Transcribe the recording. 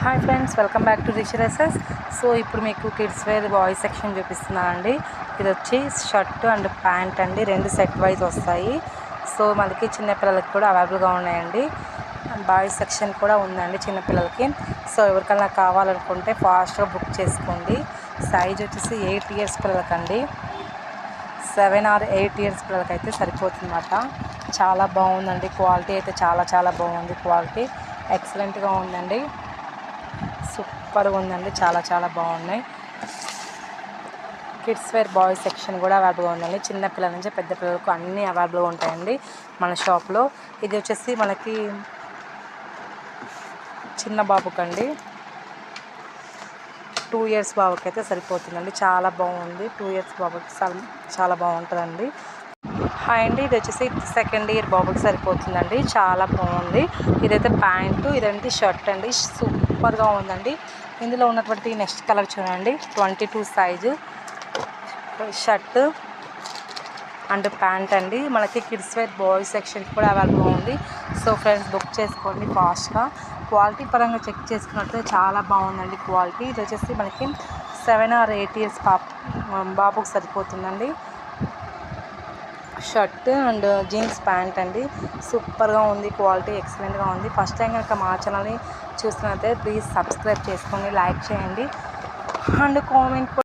Hi friends, welcome back to rich dresses. So ఇప్పుడు మీకు kids wear boys section చూపిస్తున్నానండి. ఇది వచ్చి షర్ట్ అండ్ ప్యాంట్ అండి, రెండు సెట్ వైజ్ వస్తాయి. సో మనకి చిన్నపిల్లలకి కూడా అవైలబుల్గా ఉన్నాయండి. బాయ్స్ సెక్షన్ కూడా ఉందండి చిన్నపిల్లలకి. సో ఎవరికైనా కావాలనుకుంటే ఫాస్ట్గా బుక్ చేసుకోండి. సైజ్ వచ్చేసి 8 ఇయర్స్ పిల్లలకండి, 7 or 8 ఇయర్స్ పిల్లలకైతే సరిపోతుందన్నమాట. చాలా బాగుందండి, క్వాలిటీ అయితే చాలా బాగుంది. క్వాలిటీ ఎక్సలెంట్గా ఉందండి, సూపర్గా ఉందండి, చాలా బాగున్నాయి. కిడ్స్ వేర్ బాయ్స్ సెక్షన్ కూడా అవైలబుల్గా ఉందండి. చిన్న పిల్లల నుంచి పెద్ద పిల్లలకు అన్నీ అవైలబుల్గా ఉంటాయండి మన షాప్లో. ఇది వచ్చేసి మనకి చిన్న బాబుకండి, 2 ఇయర్స్ బాబుకి అయితే సరిపోతుందండి. చాలా బాగుంది, 2 ఇయర్స్ బాబుకి చాలా బాగుంటుందండి. హాయ్ అండి, ఇది వచ్చేసి 2nd ఇయర్ బాబుకి సరిపోతుందండి. చాలా బాగుంది. ఇదైతే ప్యాంటు, ఇదంటే షర్ట్ అండి, సూపర్గా ఉందండి. ఇందులో ఉన్నటువంటి నెక్స్ట్ కలర్ చూడండి, 22 సైజు షర్ట్ అండ్ ప్యాంట్ అండి. మనకి కిడ్స్ వేర్ బాయ్స్ సెక్షన్ కూడా అవైలబుల్గా ఉంది. సో ఫ్రెండ్స్, బుక్ చేసుకోండి ఫాస్ట్గా. క్వాలిటీ పరంగా చెక్ చేసుకున్నట్టు చాలా బాగుందండి క్వాలిటీ. ఇది వచ్చేసి మనకి 7 or 8 ఇయర్స్ బాబుకి సరిపోతుందండి. షర్ట్ అండ్ జీన్స్ ప్యాంట్ అండి, సూపర్గా ఉంది, క్వాలిటీ ఎక్సలెంట్గా ఉంది. ఫస్ట్ టైం కనుక మా ఛానల్ని చూస్తున్నట్లయితే ప్లీజ్ సబ్స్క్రైబ్ చేసుకోండి, లైక్ చేయండి అండ్ కామెంట్